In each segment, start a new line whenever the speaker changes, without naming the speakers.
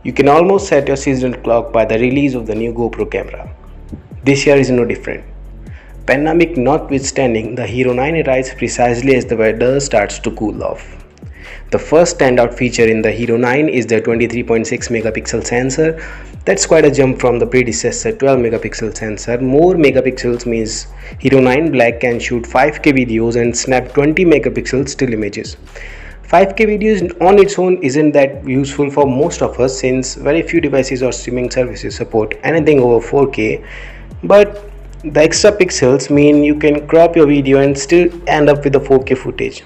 You can almost set your seasonal clock by the release of the new GoPro camera. This year is no different. Pandemic notwithstanding, the Hero 9 arrives precisely as the weather starts to cool off. The first standout feature in the Hero 9 is the 23.6 megapixel sensor. That's quite a jump from the predecessor 12 megapixel sensor. More megapixels means Hero 9 Black can shoot 5K videos and snap 20 megapixel still images. 5K videos on its own isn't that useful for most of us since very few devices or streaming services support anything over 4K, but the extra pixels mean you can crop your video and still end up with the 4K footage.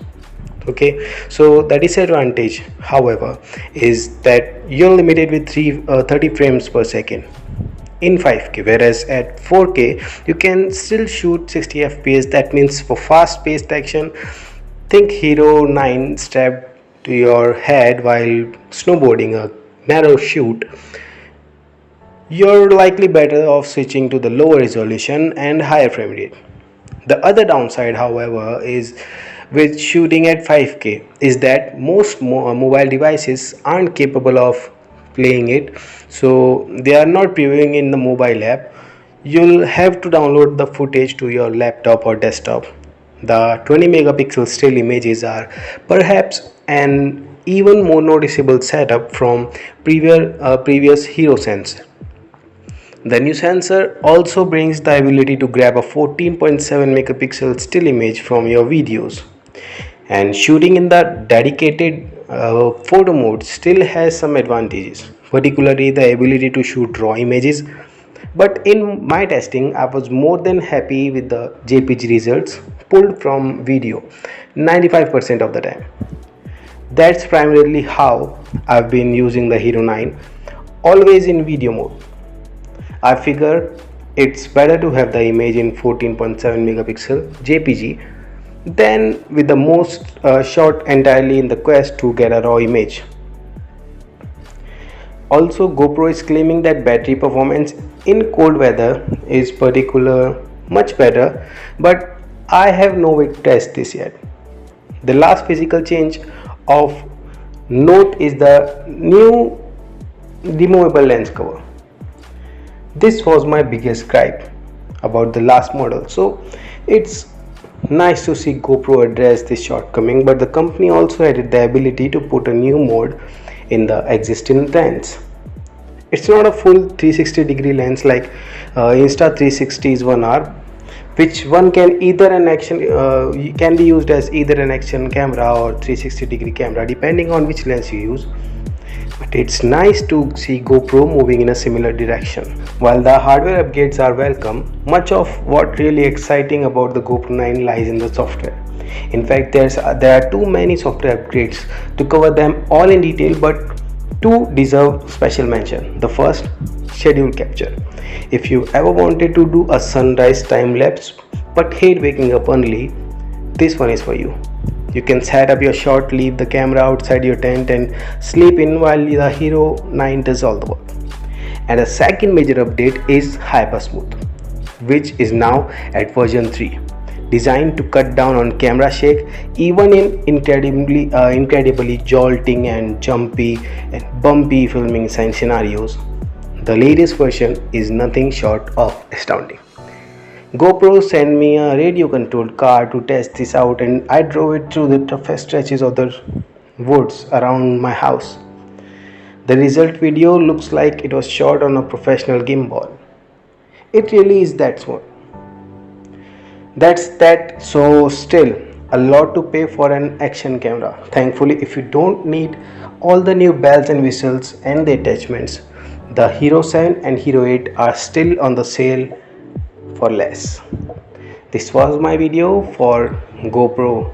Okay, so the disadvantage, however, is that you're limited with 30 frames per second in 5K, whereas at 4K you can still shoot 60 fps. That means for fast-paced action, think Hero 9 strapped to your head while snowboarding a narrow shoot. You're likely better off switching to the lower resolution and higher frame rate. The other downside, however, is with shooting at 5K is that most mobile devices aren't capable of playing it, so they are not previewing in the mobile app. You'll have to download the footage to your laptop or desktop. The 20 megapixel still images are perhaps an even more noticeable setup from previous Hero sensor. The new sensor also brings the ability to grab a 14.7 megapixel still image from your videos, and shooting in the dedicated photo mode still has some advantages, particularly the ability to shoot raw images. But in my testing, I was more than happy with the JPG results pulled from video 95% of the time. That's primarily how I've been using the Hero 9, always in video mode. I figure it's better to have the image in 14.7 megapixel JPG than with the most shot entirely in the quest to get a raw image. Also, GoPro is claiming that battery performance in cold weather is much better, but I have no way to test this yet. The last physical change of note is the new removable lens cover. This was my biggest gripe about the last model, so it's nice to see GoPro address this shortcoming, but the company also added the ability to put a new mode in the existing lens. It's not a full 360-degree lens like Insta360's 1R, which one can can be used as either an action camera or 360-degree camera depending on which lens you use. But it's nice to see GoPro moving in a similar direction. While the hardware upgrades are welcome, much of what really exciting about the GoPro 9 lies in the software. In fact, there are too many software upgrades to cover them all in detail, but two deserve special mention. The first, schedule capture. If you ever wanted to do a sunrise time lapse but hate waking up early, this one is for you. You can set up your shot, leave the camera outside your tent and sleep in while the Hero 9 does all the work. And the second major update is HyperSmooth, which is now at version 3, designed to cut down on camera shake even in incredibly jolting and jumpy and bumpy filming scenarios. The latest version is nothing short of astounding. GoPro sent me a radio controlled car to test this out, and I drove it through the toughest stretches of the woods around my house. The result video looks like it was shot on a professional gimbal. It really is that smooth. So still a lot to pay for an action camera. Thankfully, if you don't need all the new bells and whistles and the attachments, the Hero 7 and Hero 8 are still on the sale for less. This was my video for GoPro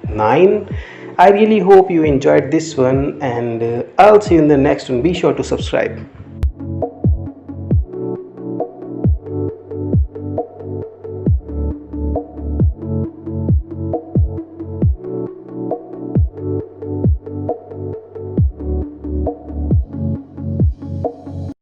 9. I really hope you enjoyed this one, and I'll see you in the next one. Be sure to subscribe.